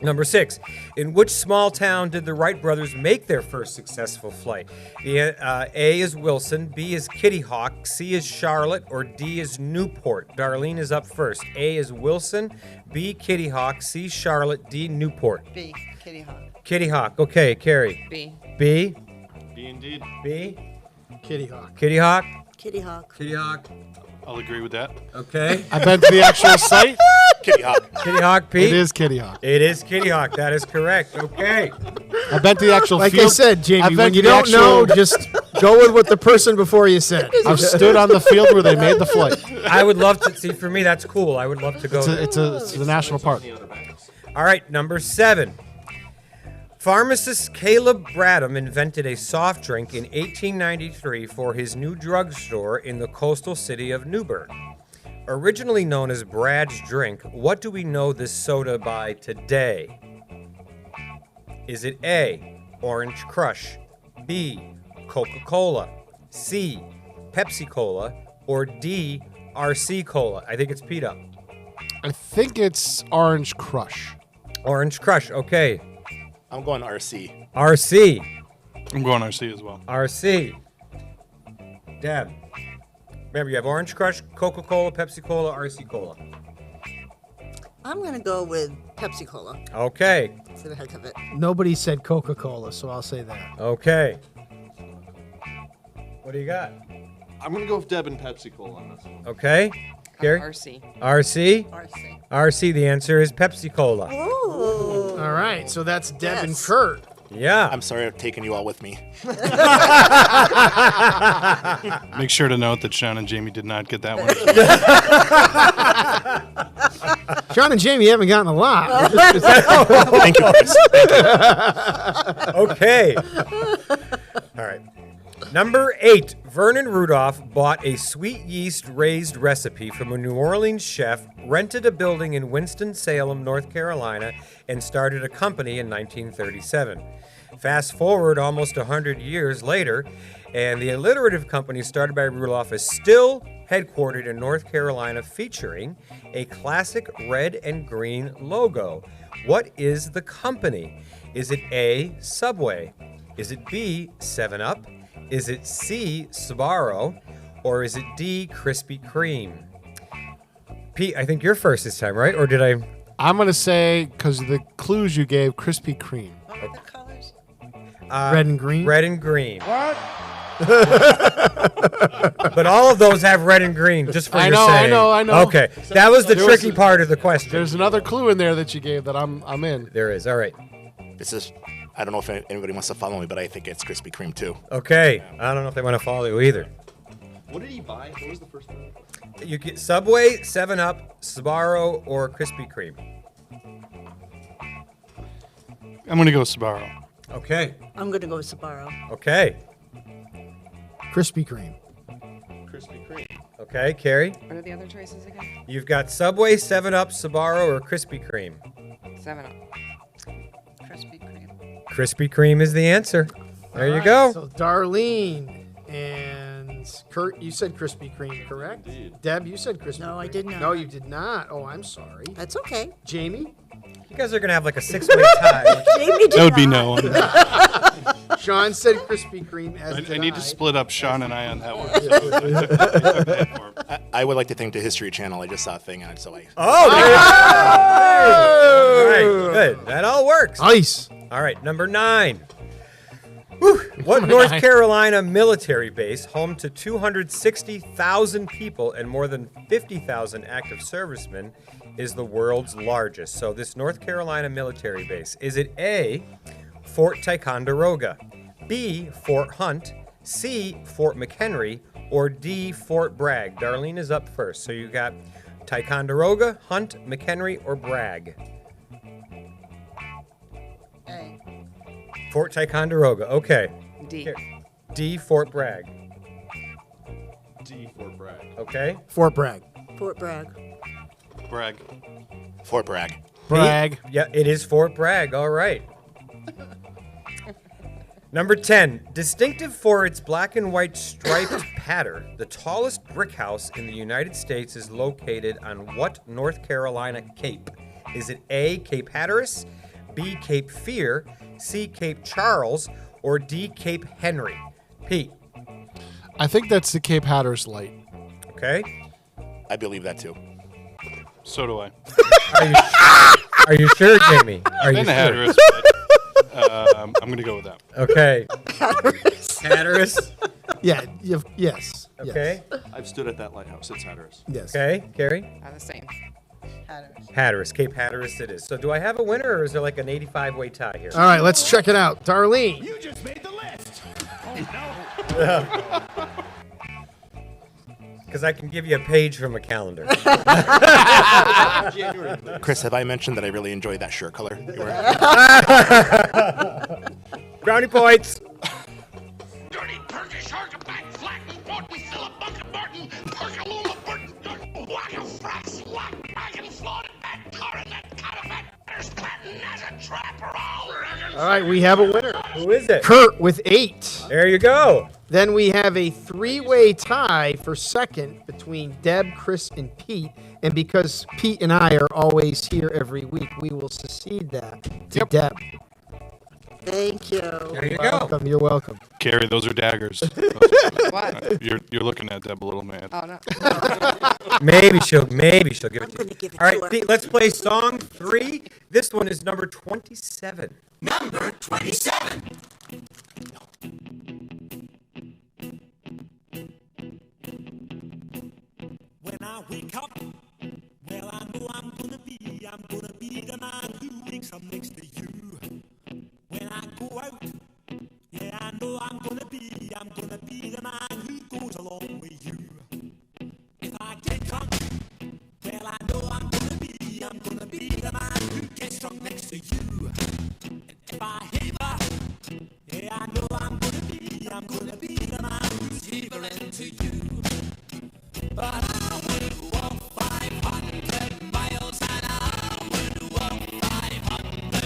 Number 6. In which small town did the Wright brothers make their first successful flight? A is Wilson, B is Kitty Hawk, C is Charlotte, or D is Newport? Darlene is up first. A is Wilson, B Kitty Hawk, C Charlotte, D Newport. B, Kitty Hawk. Kitty Hawk. Okay, Carrie. B. B. B indeed. B. Kitty Hawk. Kitty Hawk. Kitty Hawk. Kitty Hawk. I'll agree with that. Okay. I've been to the actual site. Kitty Hawk. Kitty Hawk, Pete. It is Kitty Hawk. It is Kitty Hawk. That is correct. Okay. I've been to the actual Like field. I said, Jamie, I've been when to you the don't actual- know, just go with what the person before you said. I've stood on the field where they made the flight. I would love to see. For me, that's cool. I would love to go. It's a national park. All right, number 7. Pharmacist Caleb Bradham invented a soft drink in 1893 for his new drugstore in the coastal city of Newburgh. Originally known as Brad's Drink, what do we know this soda by today? Is it A, Orange Crush, B, Coca-Cola, C, Pepsi-Cola, or D, RC Cola? I think it's Pete up. I think it's Orange Crush. Orange Crush, okay. I'm going RC. RC. I'm going RC as well. RC. Deb. Remember, you have Orange Crush, Coca-Cola, Pepsi-Cola, RC Cola. I'm going to go with Pepsi Cola Okay. for the heck of it. Nobody said Coca-Cola, so I'll say that. Okay. What do you got? I'm going to go with Deb and Pepsi Cola on this one. Okay. Gary? RC. RC? RC. RC, the answer is Pepsi Cola. Oh. All right, so that's Deb and Yes. Kurt. Yeah. I'm sorry I've taken you all with me. Make sure to note that Sean and Jamie did not get that one. Sean and Jamie haven't gotten a lot. Thank you, Chris. Okay. All right. Number 8. Vernon Rudolph bought a sweet yeast raised recipe from a New Orleans chef, rented a building in Winston-Salem, North Carolina, and started a company in 1937. Fast forward almost 100 years later, and the alliterative company started by Rudolph is still headquartered in North Carolina, featuring a classic red and green logo. What is the company? Is it A, Subway? Is it B, 7-Up? Is it C, Sbarro? Or is it D, Krispy Kreme? Pete, I think you're first this time, right? Or did I? I'm going to say, because of the clues you gave, Krispy Kreme. What were the colors? Red and green? Red and green. What? But all of those have red and green, just for your saying. I know. Okay, that was the tricky part of the question. There's another clue in there that you gave that I'm in. There is. All right. This is, I don't know if anybody wants to follow me, but I think it's Krispy Kreme too. Okay. I don't know if they want to follow you either. What did he buy? What was the first one? You get Subway, 7-Up, Sbarro, or Krispy Kreme. I'm going to go Sbarro. Okay. I'm going to go with Sbarro. Okay. Krispy Kreme. Krispy Kreme. Okay, Carrie. What are the other choices again? You've got Subway, 7-Up, Sbarro, or Krispy Kreme. 7-Up. Krispy Kreme. Krispy Kreme is the answer. There you All right, go. So Darlene and Kurt, you said Krispy Kreme, correct? Indeed. Deb, you said Krispy Kreme. No, I did not. No, you did not. Oh, I'm sorry. That's okay. Jamie? You guys are going to have like a 6-way tie. Jamie did That would be not. no. Sean said Krispy Kreme, as I did need to split up Sean and I on that one. I would like to thank the History Channel. I just saw a thing on it, so I. Oh, there you go. All right, good. That all works. Ice. All right, number 9. Whew. What North Carolina military base, home to 260,000 people and more than 50,000 active servicemen, is the world's largest? So this North Carolina military base, is it A, Fort Ticonderoga, B, Fort Hunt, C, Fort McHenry, or D, Fort Bragg? Darlene is up first. So you got Ticonderoga, Hunt, McHenry, or Bragg? A. Fort Ticonderoga. Okay. D. Here. D, Fort Bragg. D, Fort Bragg. Okay. Fort Bragg. Fort Bragg. Bragg. Fort Bragg. Bragg. Yeah, it is Fort Bragg. All right. Number 10. Distinctive for its black and white striped pattern, the tallest brick house in the United States is located on what North Carolina cape? Is it A, Cape Hatteras, B, Cape Fear, C, Cape Charles, or D, Cape Henry? Pete. I think that's the Cape Hatteras light. Okay. I believe that too. So do I. Are you sure, Jamie? Are you And sure? Hatteras, but, I'm going to go with that. Okay. Hatteras. Yeah. Yes. Okay. I've stood at that lighthouse. It's Hatteras. Yes. Okay. Carrie? The same. Hatteras. Cape Hatteras it is. So do I have a winner, or is there like an 85-way tie here? All right, let's check it out. Darlene. You just made the list. Because I can give you a page from a calendar. Chris, have I mentioned that I really enjoy that shirt color you're wearing? Brownie points. Dirty Turkish artifact, flat and Morton, Philip Bucket Martin, Perkalula Burton, Waka Frass, Lock, Dragon, Flawed, Back, Coronet, Catavat, There's Clanton as a trapper, All right, we have a winner. Who is it? Kurt with 8. There you go. Then we have a 3-way tie for second between Deb, Chris, and Pete. And because Pete and I are always here every week, we will succeed that to Deb. Thank you. There you Welcome. You're welcome. Carrie, those are daggers. What? You're looking at Deb a little mad. Oh, no. Maybe she'll give it to you. All right, to her. Pete, let's play song 3. This one is number 27. Number 27. When I wake up, well, I know I'm gonna be the man who wakes up next to you. When I go out, yeah, I know I'm gonna be the man who goes along with you. If I get drunk, well, I know I'm gonna be the man who gets drunk next to you. And if I heaver, yeah, I know I'm gonna be the man who's heavering to you. But I would walk 500 miles and I would walk 500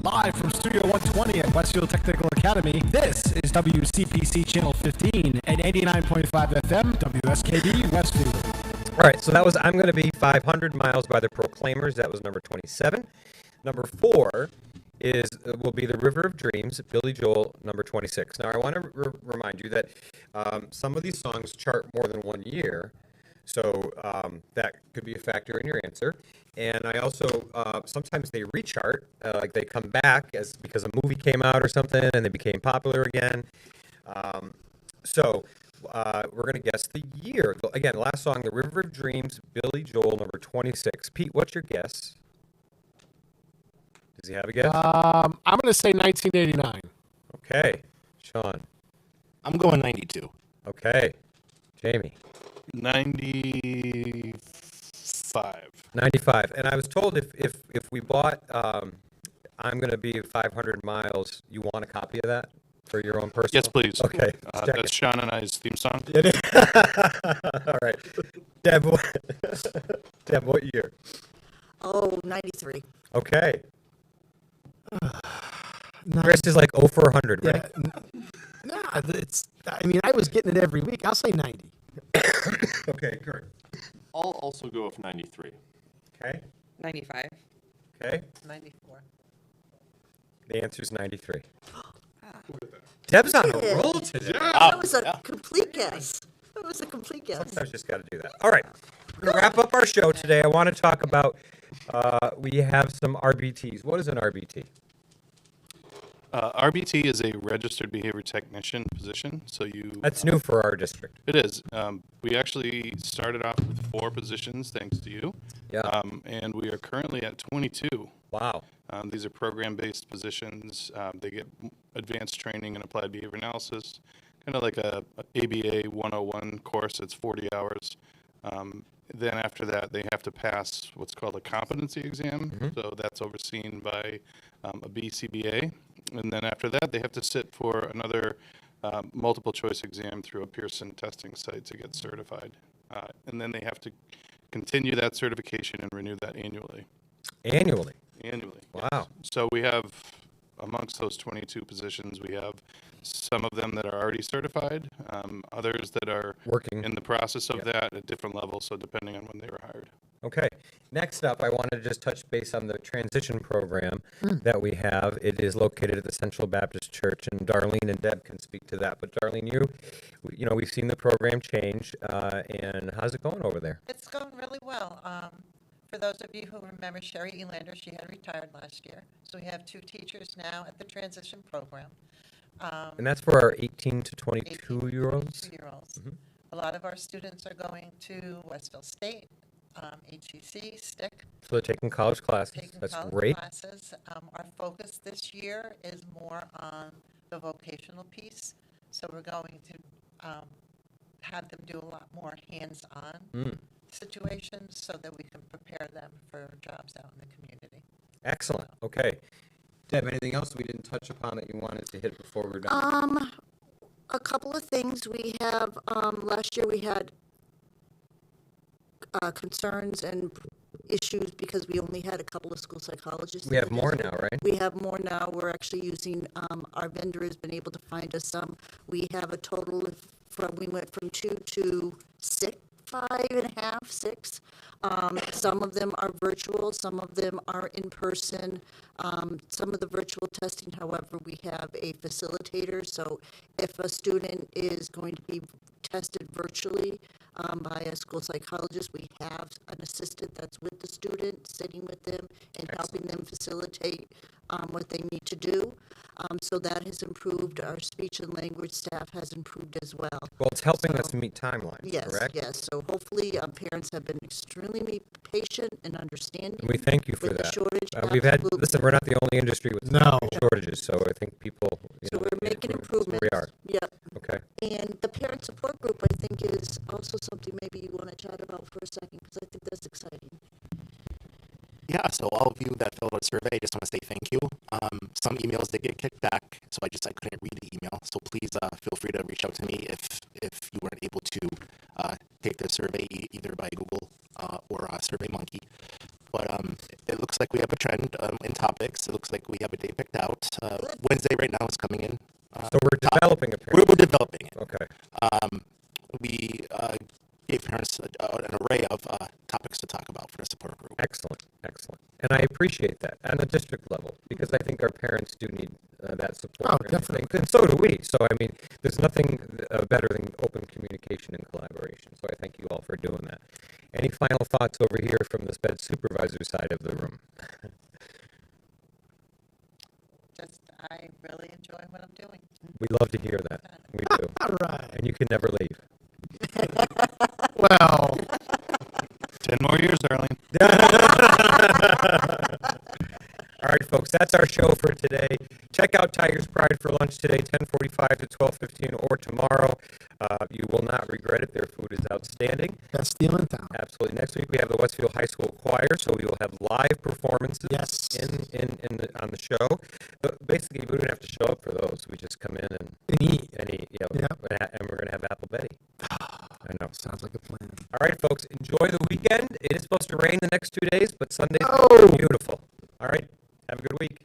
Live from Studio 120 at Westfield Technical Academy, this is WCPC Channel 15 and 89.5 FM, WSKB Westfield. All right, so that was I'm Gonna Be 500 Miles by the Proclaimers. That was number 27. Number 4 will be The River of Dreams, Billy Joel, number 26. Now, I want to remind you that some of these songs chart more than 1 year, so that could be a factor in your answer. And I also, sometimes they rechart, like they come back because a movie came out or something and they became popular again. We're going to guess the year. Again, last song, The River of Dreams, Billy Joel, number 26. Pete, what's your guess? Does he have a guess? I'm going to say 1989. Okay. Sean? I'm going 92. Okay. Jamie? 95. 95. And I was told if we bought I'm Gonna Be 500 Miles, you want a copy of that for your own personal? Yes, please. Okay. That's Sean and I's theme song. All right. Deb, what year? Oh, 93. Okay. Chris is like 0 for 100, right? Yeah, I was getting it every week. I'll say 90. Okay, Kurt. I'll also go with 93. Okay. 95. Okay. 94. The answer is 93. Deb's on a roll today. That was a complete guess. That was a complete guess. Sometimes just got to do that. All right. We're going to wrap up our show today. I want to talk about, we have some RBTs. What is an RBT? RBT is a registered behavior technician position. That's new for our district. It is. We actually started off with 4 positions, thanks to you. Yeah. And we are currently at 22. Wow. These are program-based positions. They get advanced training in applied behavior analysis, kind of like a ABA 101 course. It's 40 hours. Then after that, they have to pass what's called a competency exam. Mm-hmm. So that's overseen by a BCBA. And then after that, they have to sit for another multiple choice exam through a Pearson testing site to get certified. And then they have to continue that certification and renew that annually. Annually? Annually. Wow. Yes. So we have, amongst those 22 positions, we have some of them that are already certified, others that are working in the process of that at different levels, so depending on when they were hired. Okay. Next up, I wanted to just touch base on the transition program that we have. It is located at the Central Baptist Church, and Darlene and Deb can speak to that. But Darlene, you know, we've seen the program change, and how's it going over there? It's going really well. For those of you who remember Sherry Elander, she had retired last year. So we have 2 teachers now at the transition program. And that's for our 18 to 22-year-olds? Mm-hmm. A lot of our students are going to Westfield State, HEC, STIC. So they're taking college classes. That's great. Classes. Our focus this year is more on the vocational piece. So we're going to have them do a lot more hands-on situations so that we can prepare them for jobs out in the community. Excellent. Okay. Deb, anything else we didn't touch upon that you wanted to hit before we're done? A couple of things. We have, last year we had concerns and issues because we only had a couple of school psychologists. We have more now, right? We have more now. We're actually using, our vendor has been able to find us some. We have a total we went from 2 to 6. 5.5, 6. Some of them are virtual, some of them are in person. Some of the virtual testing, however, we have a facilitator. So if a student is going to be tested virtually by a school psychologist, we have an assistant that's with the student, sitting with them and helping them facilitate what they need to do. So that has improved. Our speech and language staff has improved as well. Well, it's helping us meet timelines, yes, correct? Yes, so hopefully parents have been extremely patient and understanding. And we thank you for with that. The shortage. We've had, listen, we're not the only industry with shortages, so I think people, so we're making improvements. We are. Yep. Okay. And the parent support group, I think, is also something maybe you want to chat about for a second, because I think that's exciting. Yeah, so all of you that filled out a survey, I just want to say thank you. Some emails did get kicked back, so I couldn't read the email. So please feel free to reach out to me if you weren't able to take the survey either by Google or SurveyMonkey. But it looks like like we have a trend in topics. It looks like we have a day picked out. Wednesday right now is coming in. So we're developing a We're developing it. Okay. We gave parents an array of topics to talk about for the support group. Excellent, excellent. And I appreciate that on the district level, because I think our parents do need that support. Oh, and everything. definitely. And so do we. So, I mean, there's nothing better than open communication and collaboration. So I thank you all for doing that. Any final thoughts over here from the SPED supervisor side of the room? Just, I really enjoy what I'm doing. We love to hear that. We do. All right. And you can never leave. Well. 10 more years, darling. All right, folks, that's our show for today. Check out Tiger's Pride for lunch today, 10:45 to 12:15, or tomorrow. You will not regret it. Their food is outstanding. Best deal in town. Absolutely. Next week we have the Westfield High School Choir, so we will have live performances on the show. But basically, we don't have to show up for those. We just come in and eat. Yeah, and we're going to have Apple Betty. I know. Sounds like a plan. All right, folks, enjoy the weekend. It is supposed to rain the next 2 days, but Sunday's beautiful. All right, have a good week.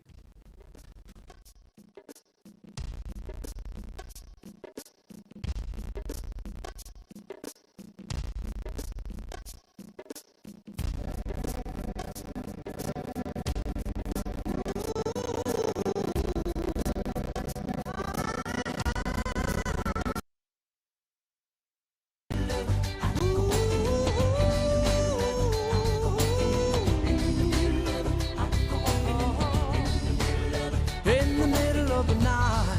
In the middle of the night,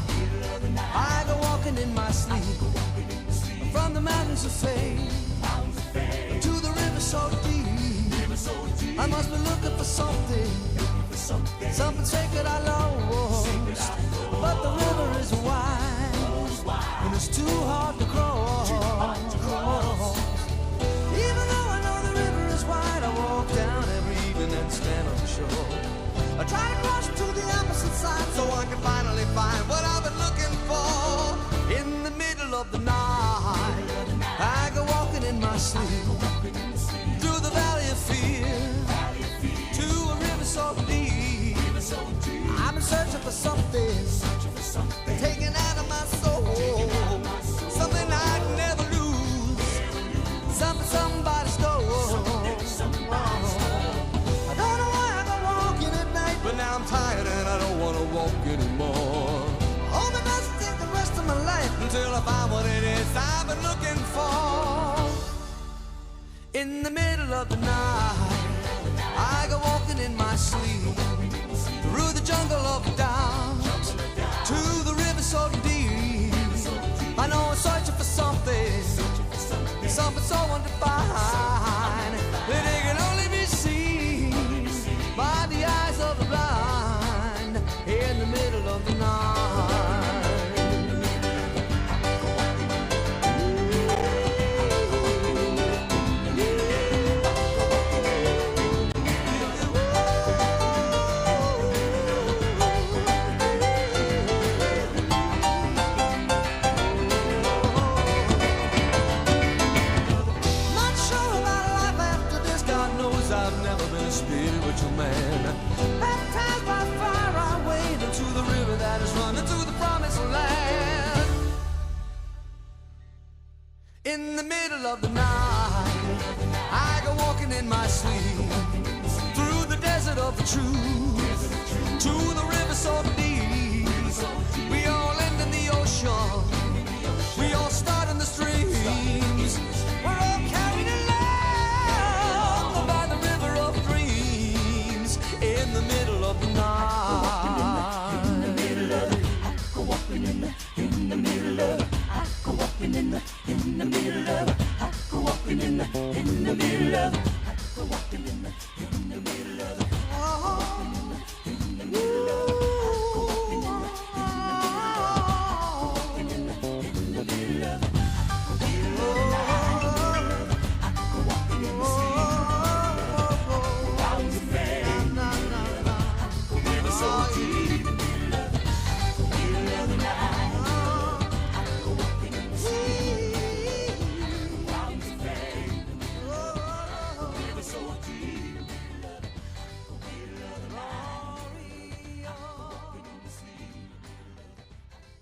I go walking in my sleep from the mountains of fame to the river so deep. I must be looking for something sacred I lost. But the river is wide and it's too hard to cross. Even though I know the river is wide, I walk down every evening and stand on the shore. I try to cross to the opposite side so I can finally find what I've been looking for. In the middle of the night, I go walking in my sleep through the valley of fear to a river so deep. I've been searching for something taken out of my soul, something I'd never lose, something somebody stole. I don't know why I go walking at night, but now I'm tired and I don't want to walk anymore. Hope it doesn't take the rest of my life until I find what it is I've been looking for. In the middle of the night, I go walking in my sleep through the jungle of doubt to the river so deep. I know I'm searching for something so undefined that it can only be seen by the eyes of the blind. In the middle of the night. Not sure about life after this. God knows I've never been a spiritual man. Baptized by fire, I wade into the river that is running to the promised land. In the middle of the night, I go walking in my sleep through the desert of the truth to the river so deep.